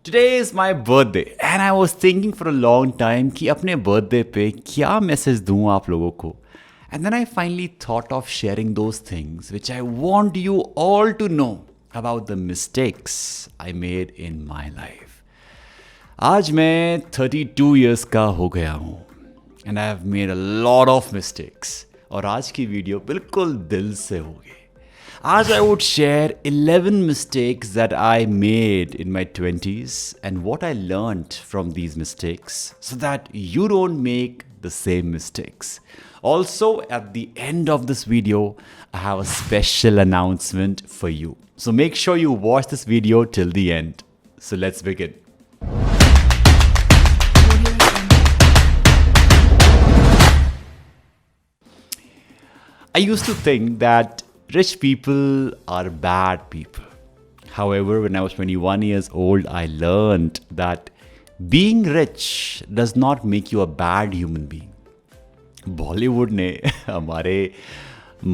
Today is my birthday and I was thinking for a long time कि अपने birthday पे क्या message दूँ आप लोगों को. And then I finally thought of sharing those things which I want you all to know about the mistakes I made in my life. आज मैं 32 years का हो गया हूँ and I have made a lot of mistakes. और आज की video बिल्कुल दिल से होगी. As I would share 11 mistakes that I made in my 20s and what I learned from these mistakes so that you don't make the same mistakes. Also, at the end of this video, I have a special announcement for you. So make sure you watch this video till the end. So let's begin. I used to think that rich people are bad people. However, when I was 21 years old, I learned that being rich does not make you a bad human being. Bollywood ने हमारे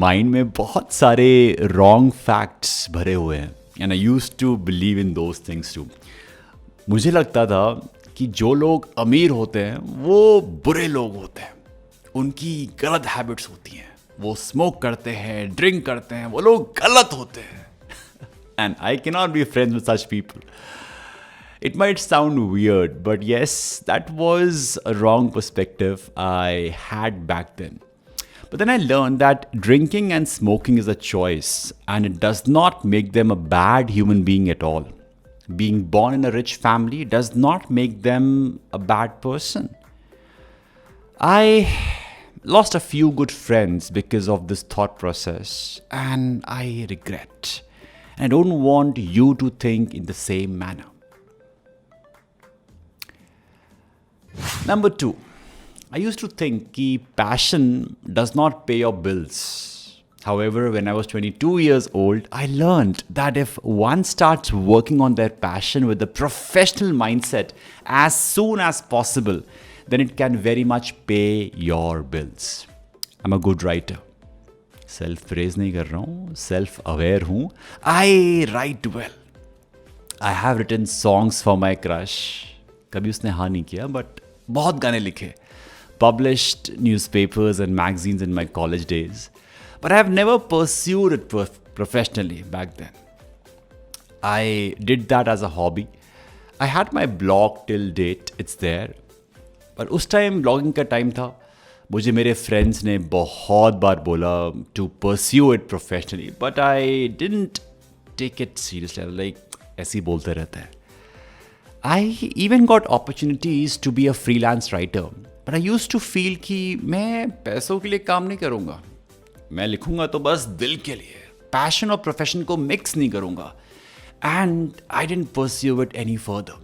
mind में बहुत सारे wrong facts भरे हुए हैं and I used to believe in those things too. मुझे लगता था कि जो लोग अमीर होते हैं वो बुरे लोग होते हैं, उनकी गलत हैबिट्स होती हैं, वो स्मोक करते हैं, ड्रिंक करते हैं, वो लोग गलत होते हैं. And I can not be friends with such people. It might sound weird, but yes, that was a wrong perspective I had back then. But then I learned that drinking and smoking is a choice, and it does not make them a bad human being at all. Being born in a rich family does not make them a bad person. I lost a few good friends because of this thought process, and I regret. I don't want you to think in the same manner. Number 2, I used to think that passion does not pay your bills. However, when I was 22 years old, I learned that if one starts working on their passion with a professional mindset as soon as possible, then it can very much pay your bills. I'm a good writer. Self-praise नहीं कर रहा हूँ, self-aware हूँ. I write well. I have written songs for my crush. कभी उसने हाँ नहीं किया, but बहुत गाने लिखे. Published newspapers and magazines in my college days. But I have never pursued it professionally back then. I did that as a hobby. I had my blog till date, it's there. पर उस time blogging का time था. मुझे मेरे friends ने बहुत बार बोला to pursue it professionally. But I didn't take it seriously. Like ऐसे ही बोलते रहते हैं. I even got opportunities to be a freelance writer, but I used to feel कि मैं पैसों के लिए काम नहीं करूँगा. मैं लिखूँगा तो बस दिल के लिए, पैशन और प्रोफेशन को मिक्स नहीं करूँगा. And I didn't pursue it any further.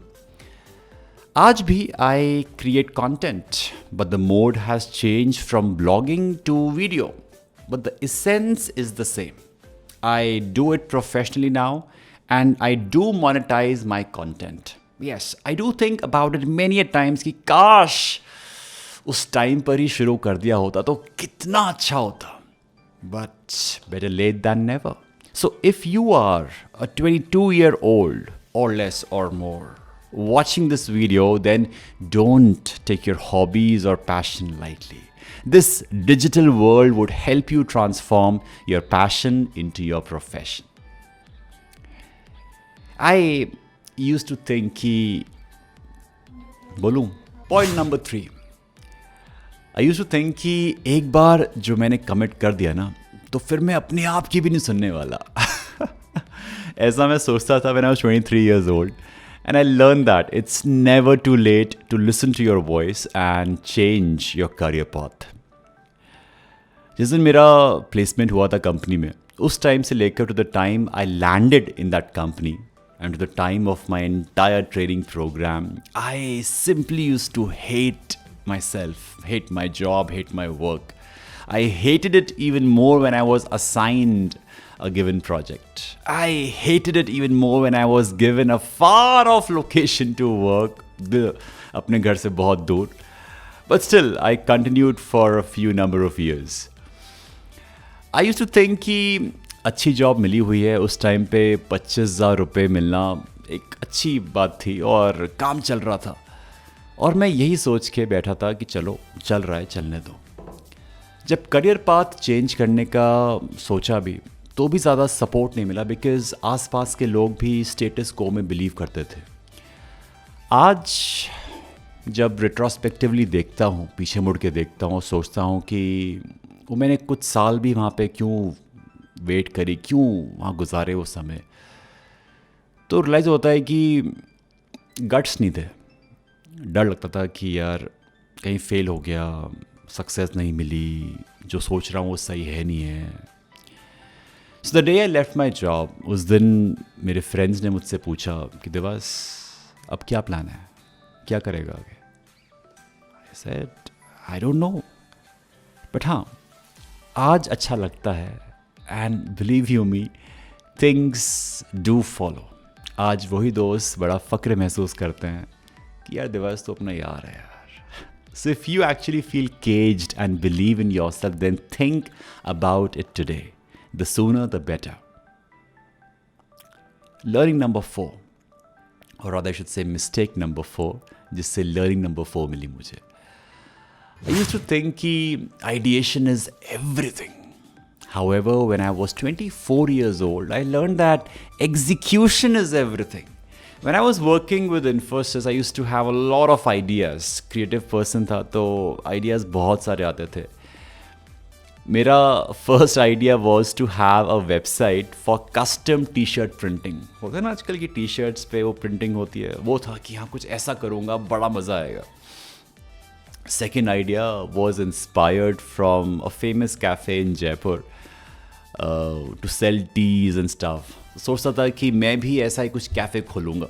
आज भी I create content, but the mode has changed from blogging to video. But the essence is the same. I do it professionally now, and I do monetize my content. Yes, I do think about it many a times कि काश उस time पर ही शुरू कर दिया होता तो कितना अच्छा होता. But better late than never. So if you are a 22-year-old or less or more watching this video, then don't take your hobbies or passion lightly. This digital world would help you transform your passion into your profession. I used to think कि बोलूं. Point number 3. I used to think कि एक बार जो मैंने commit कर दिया ना तो फिर मैं अपने आप की भी नहीं सुनने वाला. ऐसा मैं सोचता था when I was 23 years old. And I learned that it's never too late to listen to your voice and change your career path. जिस दिन मेरा प्लेसमेंट हुआ था कंपनी में, उस टाइम से लेकर to the time I landed in that company, and to the time of my entire training program, I simply used to hate myself, hate my job, hate my work. I hated it even more when I was assigned a given project. I hated it even more when I was given a far off location to work, अपने घर से बहुत दूर. But still, I continued for a few number of years. I used to think कि अच्छी job मिली हुई है. उस टाइम पे 25,000 रुपये मिलना एक अच्छी बात थी और काम चल रहा था और मैं यही सोच के बैठा था कि चलो चल रहा है, चलने दो। जब करियर पाथ चेंज करने का सोचा भी तो भी ज़्यादा सपोर्ट नहीं मिला, बिकॉज़ आसपास के लोग भी स्टेटस को में बिलीव करते थे। आज जब रिट्रोस्पेक्टिवली देखता हूँ, पीछे मुड़ के देखता हूँ, सोचता हूँ कि वो मैंने कुछ साल भी वहाँ पे क्यों वेट करी, क्यों वहाँ गुजारे वो समय, तो रियलाइज़ होता है कि गट्स नहीं थे। डर लगता था कि यार कहीं फेल हो गया, सक्सेस नहीं मिली, जो सोच रहा हूँ वो सही है नहीं है। So the day I left my job, उस दिन मेरे फ्रेंड्स ने मुझसे पूछा कि देवास अब क्या प्लान है, क्या करेगा आगे। I said I don't know, but हाँ आज अच्छा लगता है and believe you me things do follow. आज वही दोस्त बड़ा फ़क्र महसूस करते हैं कि यार देवास तो अपना यार है यार। So if you actually feel caged and believe in yourself, then think about it today. The sooner the better. Learning number 4, or rather I should say mistake number 4, जिससे learning number 4 मिली मुझे. I used to think कि ideation is everything. However, when I was 24 years old, I learned that execution is everything. When I was working with Infosys, I used to have a lot of ideas. Creative person था तो ideas बहुत सारे आते थे. मेरा first idea was to have a website for custom t-shirt printing. होता है ना आजकल की t-shirts पे वो printing होती है, वो था कि हाँ कुछ ऐसा करूँगा, बड़ा मज़ा आएगा. Second idea was inspired from a famous cafe in Jaipur to sell teas and stuff. सोचता था कि मैं भी ऐसा ही कुछ कैफ़े खोलूँगा.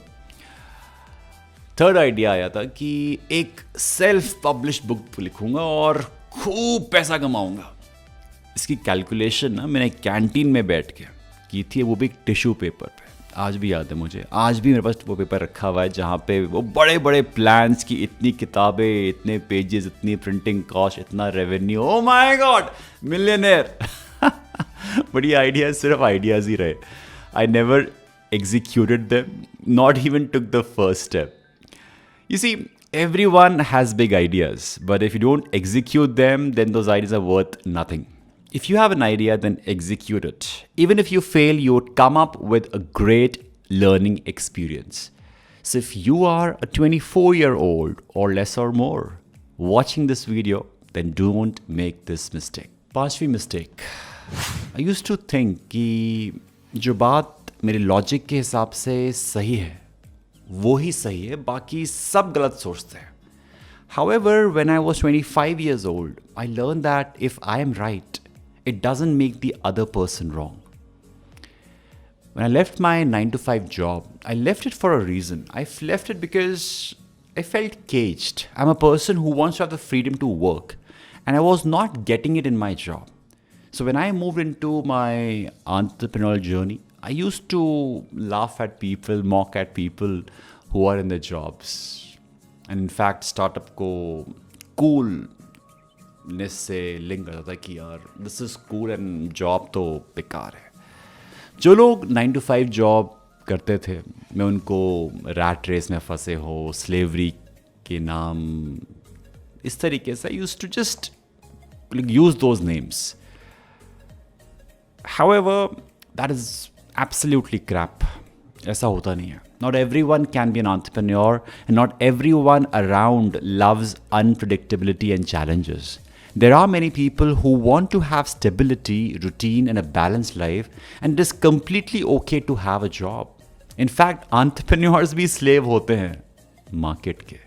थर्ड आइडिया आया था कि एक सेल्फ पब्लिश बुक लिखूँगा और खूब पैसा कमाऊँगा. इसकी कैलकुलेशन ना मैंने कैंटीन में बैठ के की थी, वो भी टिश्यू पेपर पे. आज भी याद है मुझे, आज भी मेरे पास वो पेपर रखा हुआ है जहाँ पे वो बड़े बड़े प्लान्स की इतनी किताबें, इतने पेजेस, इतनी प्रिंटिंग कॉस्ट, इतना revenue. Oh my God, millionaire. बड़ी आइडियाज सिर्फ आइडियाज़ ही रहे. I never executed them, not even took the first step. You see, everyone has big ideas, but if you don't execute them, then those ideas are worth nothing. If you have an idea, then execute it. Even if you fail, you would come up with a great learning experience. So if you are a 24-year-old or less or more watching this video, then don't make this mistake. पांचवी mistake. I used to think कि जो बात मेरे logic के हिसाब से सही है वो ही सही है, बाकी सब गलत सोचते हैं. However, when I was 25 years old, I learned that if I am right, it doesn't make the other person wrong. When I left my 9 to 5 job, I left it for a reason. I left it because I felt caged. I'm a person who wants to have the freedom to work, and I was not getting it in my job. So when I moved into my entrepreneurial journey, I used to laugh at people, mock at people who are in their jobs. And in fact, startup को coolness से link करता था कि यार this is cool and job तो बेकार है. जो लोग 9 to 5 जॉब करते थे, मैं उनको रैट रेस में फंसे हो, स्लेवरी के नाम, इस तरीके से I used to just use those names. However, that is absolutely crap. ऐसा होता नहीं है. Not everyone can be an entrepreneur, and not everyone around loves unpredictability and challenges. There are many people who want to have stability, routine, and a balanced life, and it is completely okay to have a job. In fact, entrepreneurs भी slave होते हैं market के.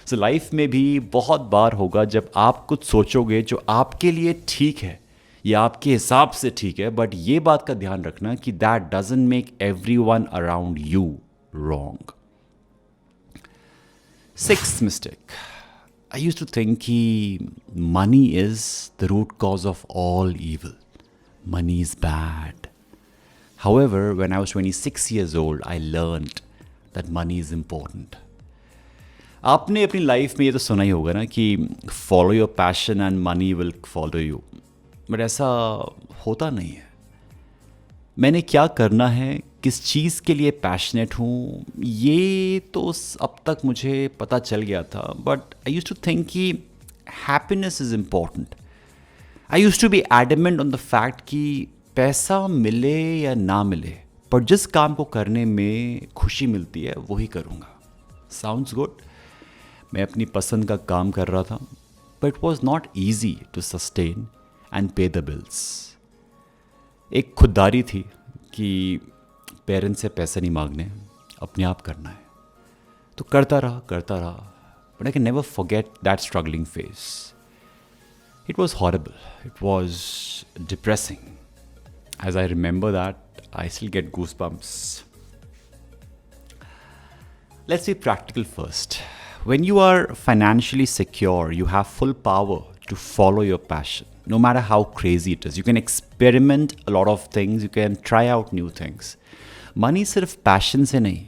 So life में भी बहुत बार होगा जब आप कुछ सोचोगे जो आपके लिए ठीक है या आपके हिसाब से ठीक है, बट ये बात का ध्यान रखना कि that doesn't make everyone around you wrong. Sixth mistake. I used to think कि money is the root cause of all evil. Money is bad. However, when I was 26 years old, I learned that money is important. आपने अपनी life में ये तो सुना ही होगा ना कि follow your passion and money will follow you. But ऐसा होता नहीं है. मैंने क्या करना है, किस चीज़ के लिए पैशनेट हूँ ये तो अब तक मुझे पता चल गया था, but I use to think कि happiness is important. I use to be adamant on the fact कि पैसा मिले या ना मिले, पर जिस काम को करने में खुशी मिलती है वही करूँगा. Sounds good. मैं अपनी पसंद का काम कर रहा था, but it was not easy to sustain and pay the bills. एक खुददारी थी कि पेरेंट्स से पैसे नहीं मांगने, अपने आप करना है. तो करता रहा. But I can never forget that struggling phase. It was horrible. It was depressing. As I remember that, I still get goose bumps. Let's be practical first. When you are financially secure, you have full power to follow your passion, no matter how crazy it is. You can experiment a lot of things, you can try out new things. Money सिर्फ passion से नहीं,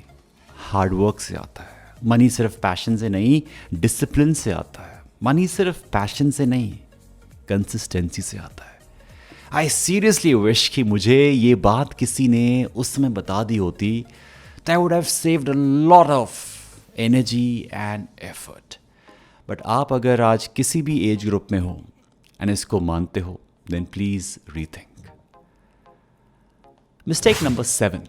hard work से आता है. Money सिर्फ passion से नहीं, discipline से आता है. Money सिर्फ passion से नहीं, consistency से आता है. I seriously wish कि मुझे ये बात किसी ने उस समय बता दी होती. That would have saved a lot of energy and effort. But आप अगर आज किसी भी एज ग्रुप में हो एंड इसको मानते हो, then please rethink. Mistake number 7.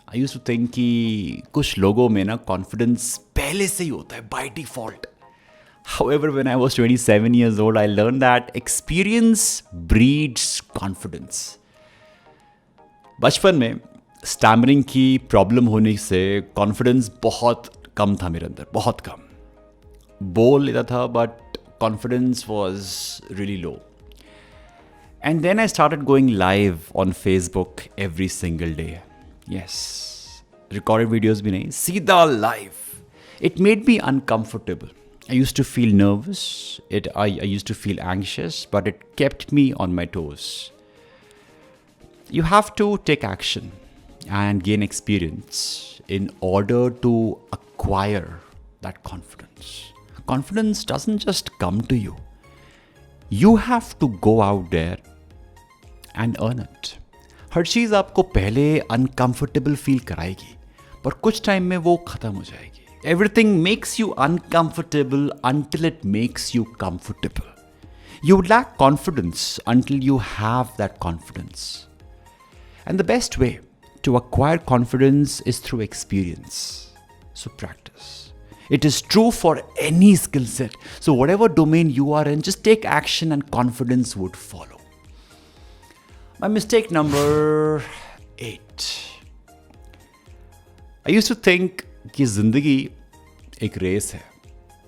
I used to think कि कुछ लोगों में ना कॉन्फिडेंस पहले से ही होता है by default. However, when I was 27 years old, I learned that experience breeds confidence. बचपन में स्टैमरिंग की प्रॉब्लम होने से कॉन्फिडेंस बहुत कम था मेरे अंदर, बहुत कम. बोल लेता था but confidence was really low. And then I started going live on Facebook every single day. Yes, recorded videos भी नहीं, सीधा live. It made me uncomfortable. I used to feel nervous, I used to feel anxious, but it kept me on my toes. You have to take action and gain experience in order to acquire that confidence. Confidence doesn't just come to you. You have to go out there and earn it. हर चीज़ आपको पहले uncomfortable feel कराएगी, पर कुछ time में वो ख़त्म हो जाएगी. Everything makes you uncomfortable until it makes you comfortable. You lack confidence until you have that confidence. And the best way to acquire confidence is through experience. So practice. It is true for any skill set. So whatever domain you are in, just take action and confidence would follow. My mistake number 8. I used to think कि ज़िंदगी एक race है,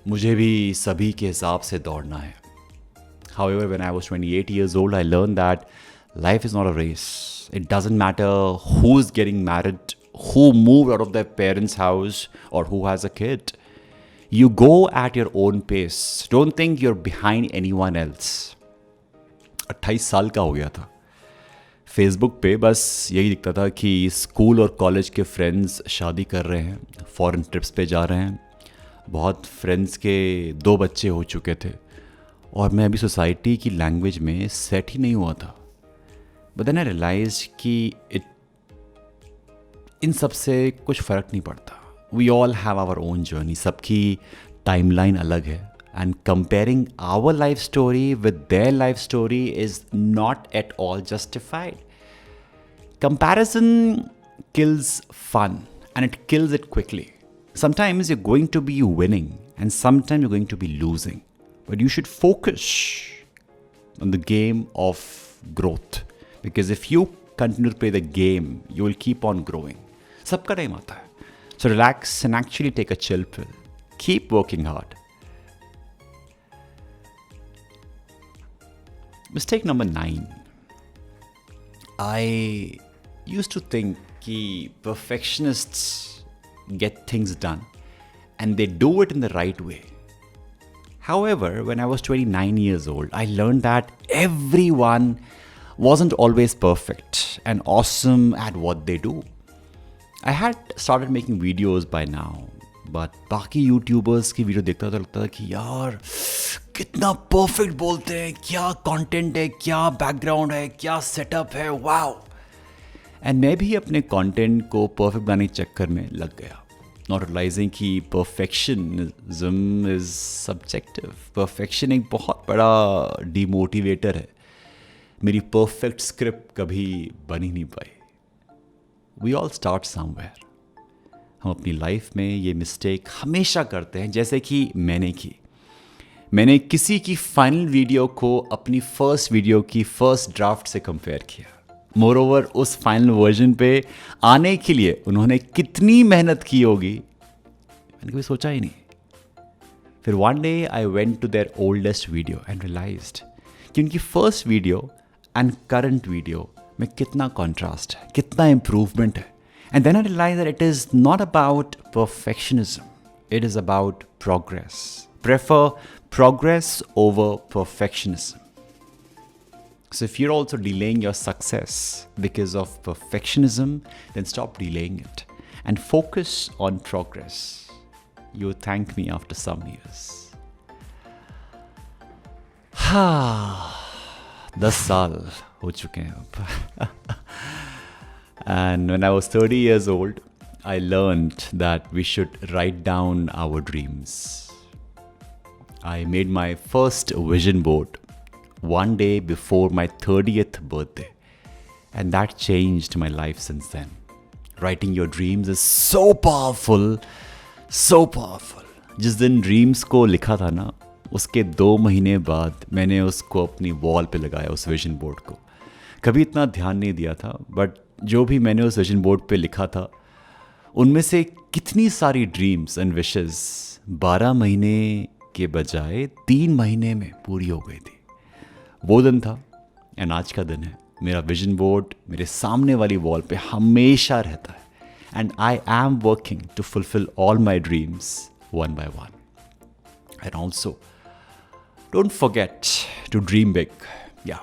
मुझे भी सभी के हिसाब से दौड़ना है. However, when I was 28 years old, I learned that life is not a race. It doesn't matter who's getting married, who moved out of their parents' house, or who has a kid. You go at your own pace. Don't think you're behind anyone else. 28 साल का हो गया था. Facebook पे बस यही दिखता था कि स्कूल और कॉलेज के फ्रेंड्स शादी कर रहे हैं, फॉरेन ट्रिप्स पे जा रहे हैं. बहुत फ्रेंड्स के 2 बच्चे हो चुके थे और मैं अभी सोसाइटी की लैंग्वेज में सेट ही नहीं हुआ था. बट देन आई रियलाइज कि इन सब से कुछ फ़र्क नहीं पड़ता. We all have our own journey. सबकी टाइमलाइन अलग है. And comparing our life story with their life story is not at all justified. Comparison kills fun and it kills it quickly. Sometimes you're going to be winning and sometimes you're going to be losing. But you should focus on the game of growth. Because if you continue to play the game, you will keep on growing. Sabka time aata hai. So relax and actually take a chill pill. Keep working hard. Mistake number 9. I used to think that perfectionists get things done and they do it in the right way. However, when I was 29 years old, I learned that everyone wasn't always perfect and awesome at what they do. I had started making videos by now, but बाकी YouTubers की video देखता तो लगता था कि यार कितना perfect बोलते हैं, क्या कंटेंट है, क्या बैकग्राउंड है, क्या सेटअप है, वाओ. एंड मैं भी अपने कंटेंट को परफेक्ट बनाने के चक्कर में लग गया, नॉट रियलाइजिंग कि परफेक्शनिज्म इज सब्जेक्टिव। परफेक्शन एक बहुत बड़ा डिमोटिवेटर है। मेरी परफेक्ट स्क्रिप्ट कभी बन ही नहीं पाई। We all start somewhere. हम अपनी लाइफ में ये मिस्टेक हमेशा करते हैं, जैसे कि मैंने की। मैंने किसी की फाइनल वीडियो को अपनी फर्स्ट वीडियो की फर्स्ट ड्राफ्ट से कंपेयर किया। मोरओवर उस फाइनल वर्जन पे आने के लिए उन्होंने कितनी मेहनत की होगी मैंने कभी सोचा ही नहीं। फिर one day I went to their oldest video and realised कि उनकी first video and current video में कितना कॉन्ट्रास्ट है, कितना इम्प्रूवमेंट है। And then I realise that it is not about perfectionism, it is about progress. Prefer progress over perfectionism. So if you're also delaying your success because of perfectionism, then stop delaying it and focus on progress. You thank me after some years. 10 साल हो चुके हैं अब. And when I was 30 years old, I learned that we should write down our dreams. I made my first vision board one day before my 30th birthday, and that changed my life since then. Writing your dreams is so powerful, so powerful. जिस दिन dreams को लिखा था ना, उसके 2 महीने बाद मैंने उसको अपनी वॉल पे लगाया, उस विजन बोर्ड को। कभी इतना ध्यान नहीं दिया था, बट जो भी मैंने उस विजन बोर्ड पे लिखा था, उनमें से कितनी सारी ड्रीम्स एंड विशेस 12 महीने के बजाय 3 महीने में पूरी हो गई थी। वो दिन था एंड आज का दिन है। मेरा विजन बोर्ड मेरे सामने वाली वॉल पे हमेशा रहता है and I am working to fulfil all my dreams one by one. And also don't forget to dream big. या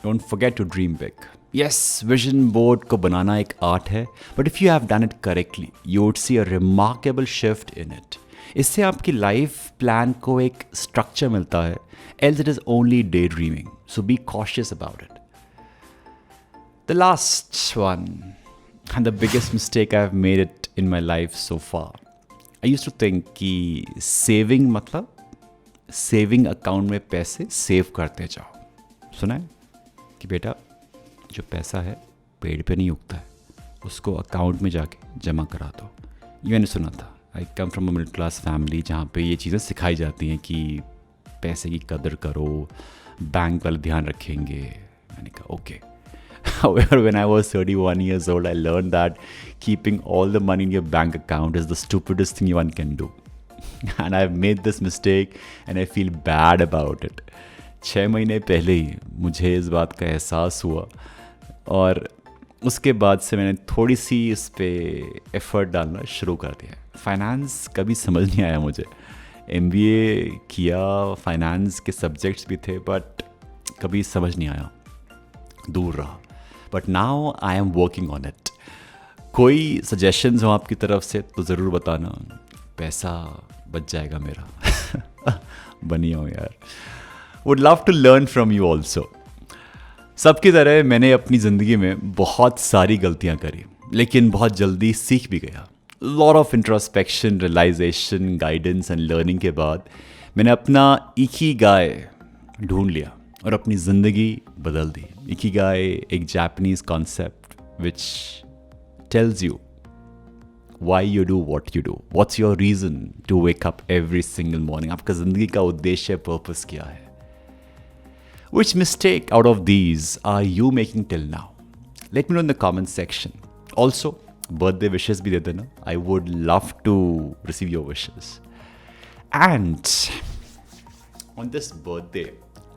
don't forget to dream big. Yes, vision board को बनाना एक आर्ट है, but if you have done it correctly you would see a remarkable shift in it. इससे आपकी life plan को एक structure मिलता है, else it is only day dreaming, so be cautious about it. The last one and the biggest mistake I have made it in my life so far. I used to think कि saving मतलब saving account में पैसे save करते जाओ। सुना है कि बेटा जो पैसा है पेड़ पे नहीं उगता है, उसको अकाउंट में जाके जमा करा दो। ये मैंने सुना था। I come from a middle class family जहाँ पे ये चीज़ें सिखाई जाती हैं कि पैसे की कदर करो, बैंक वाले ध्यान रखेंगे। मैंने कहा okay. However, when I was 31 years old, I learned that keeping all the money in your bank account is the stupidest thing one can do. And I've made this mistake and I feel bad about it. 6 महीने पहले ही मुझे इस बात का एहसास हुआ और उसके बाद से मैंने थोड़ी सी इस पर एफर्ट डालना शुरू कर दिया। फाइनेंस कभी समझ नहीं आया मुझे। MBA किया, फाइनेंस के सब्जेक्ट्स भी थे, बट कभी समझ नहीं आया, दूर रहा। But now I am working on it. कोई सजेशंस हो आपकी तरफ से तो ज़रूर बताना, पैसा बच जाएगा मेरा। बनी हो यार। Would love to learn from you also. सबकी तरह मैंने अपनी ज़िंदगी में बहुत सारी गलतियाँ करी, लेकिन बहुत जल्दी सीख भी गया। Lot of introspection, realisation, guidance and learning के बाद मैंने अपना इकिगाई ढूंढ लिया और अपनी ज़िंदगी बदल दी। इकिगाई एक Japanese concept which tells you why you do what you do, what's your reason to wake up every single morning, आपका ज़िंदगी का उद्देश्य, पर्पस क्या है। Which mistake out of these are you making till now? Let me know in the comment section. Also, birthday wishes भी दे देना. I would love to receive your wishes. And on this birthday,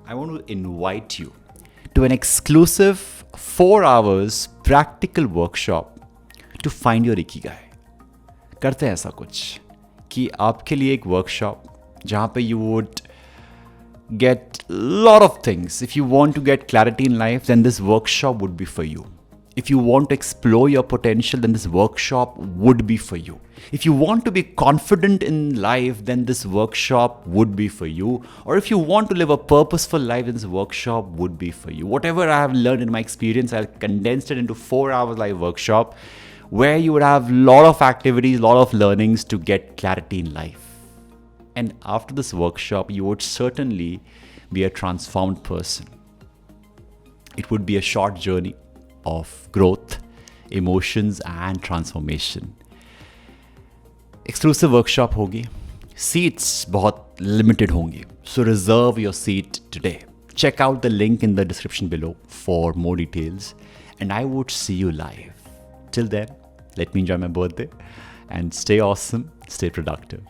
I want to invite you to an exclusive 4 hours practical workshop to find your Ikigai. करते हैं ऐसा कुछ कि आपके लिए एक वर्कशॉप जहाँ पे you would get lot of things. If you want to get clarity in life, then this workshop would be for you. If you want to explore your potential, then this workshop would be for you. If you want to be confident in life, then this workshop would be for you. Or if you want to live a purposeful life, then this workshop would be for you. Whatever I have learned in my experience, I'll condense it into 4 hours live workshop where you would have a lot of activities, a lot of learnings to get clarity in life. And after this workshop, you would certainly be a transformed person. It would be a short journey of growth, emotions and transformation. Exclusive workshop होगी, seats बहुत limited होंगी, so reserve your seat today. Check out the link in the description below for more details, and I would see you live. Till then, let me enjoy my birthday and stay awesome, stay productive.